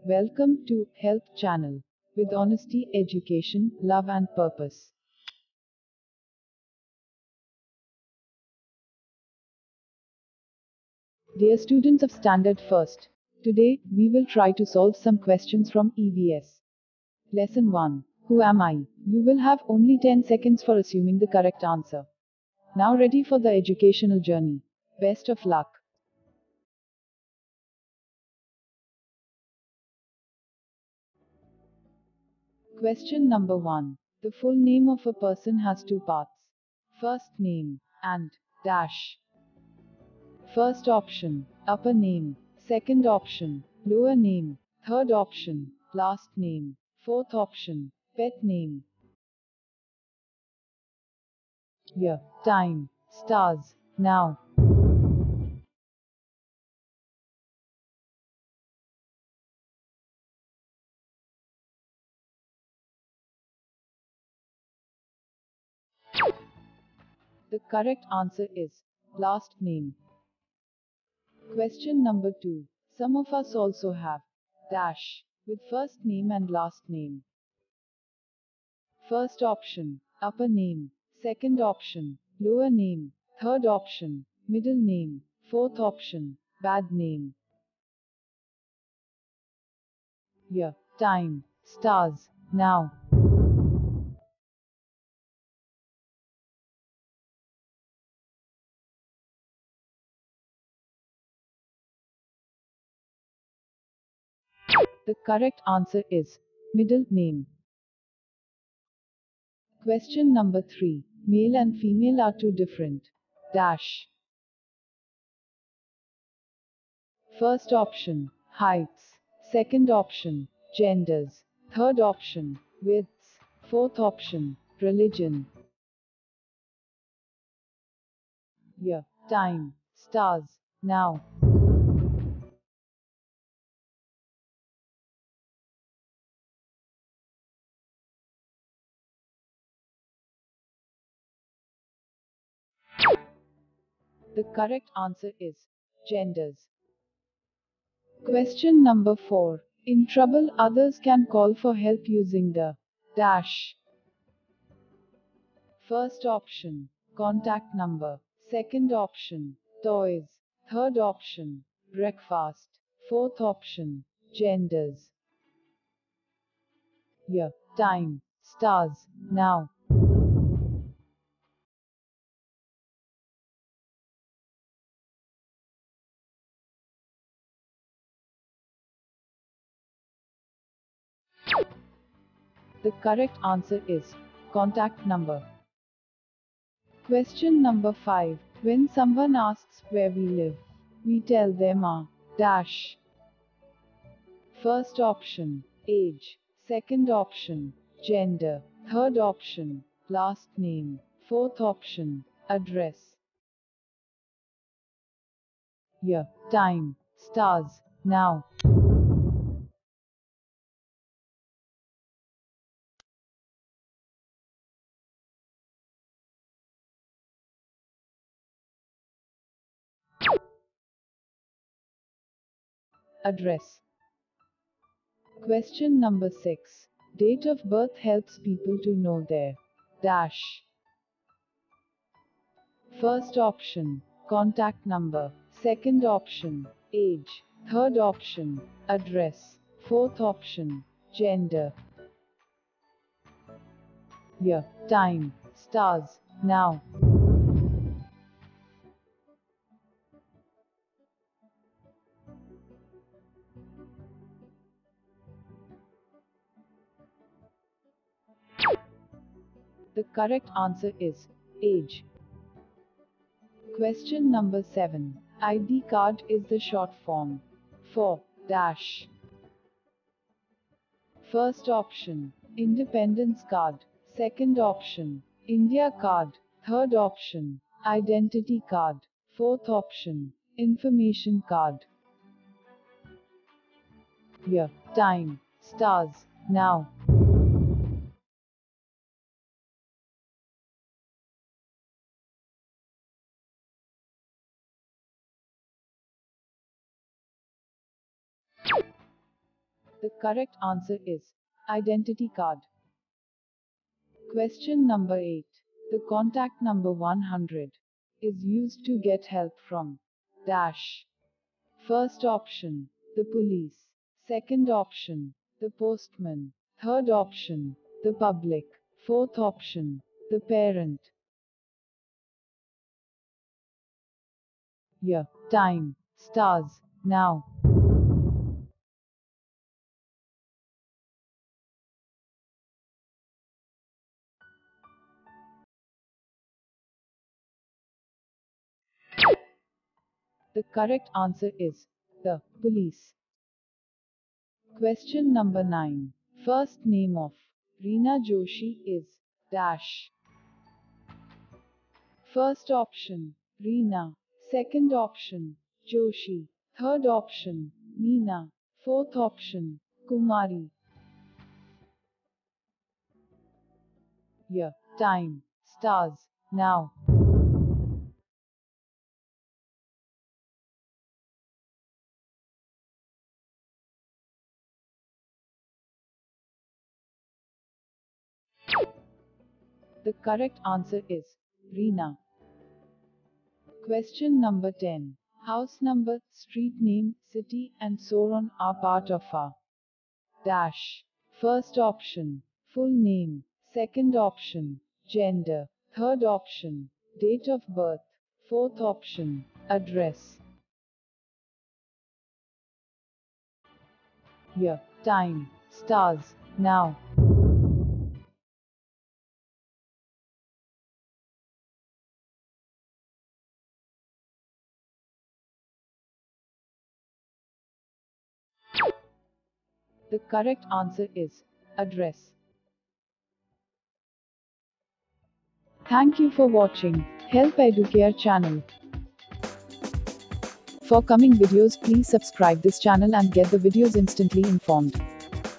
Welcome to Health Channel with honesty, education, love and purpose. Dear students of Standard First, today we will try to solve some questions from EVS. Lesson 1. Who am I? You will have only 10 seconds for assuming the correct answer. Now ready for the educational journey. Best of luck. Question number 1. The full name of a person has two parts. First name and dash. First option, upper name. Second option, lower name. Third option, last name. Fourth option, pet name. Year, time, stars, now. The correct answer is last name. Question number 2. Some of us also have dash with first name and last name. First option, upper name. Second option, lower name. Third option, middle name. Fourth option, bad name. Year, time, stars, now. The correct answer is middle name. Question number 3. Male and female are two different dash. First option, heights. Second option, genders. Third option, widths. Fourth option, religion. Year, time, stars, now. The correct answer is genders. Question number 4. In trouble, others can call for help using the dash. First option, contact number. Second option, toys. Third option, breakfast. Fourth option, genders. Year, time, stars, now. The correct answer is contact number. Question number 5. When someone asks where we live, we tell them a dash. First option, age. Second option, gender. Third option, last name. Fourth option, address. Year, time, stars, now. Address. Question number 6. Date of birth helps people to know their dash. First option, contact number. Second option, age. Third option, address. Fourth option, gender. Year, time, stars, now. The correct answer is age. Question number 7. ID card is the short form for dash. First option, independence card. Second option, India card. Third option, identity card. Fourth option, information card. Year, time, stars, now. The correct answer is identity card. Question number 8. The contact number 100 is used to get help from dash. First option, the police. Second option, the postman. Third option, the public. Fourth option, the parent. Year, time, stars, now. The correct answer is the police. Question number 9. First name of Reena Joshi is dash. First option, Reena. Second option, Joshi. Third option, Meena. Fourth option, Kumari. Year, time, stars, now. The correct answer is Reena. Question number 10. House number, street name, city, and so on are part of a dash. First option, full name. Second option, gender. Third option, date of birth. Fourth option, address. Year, time, stars, now. The correct answer is address. Thank you for watching Help EDUCARE channel. For coming videos, please subscribe this channel and get the videos instantly informed.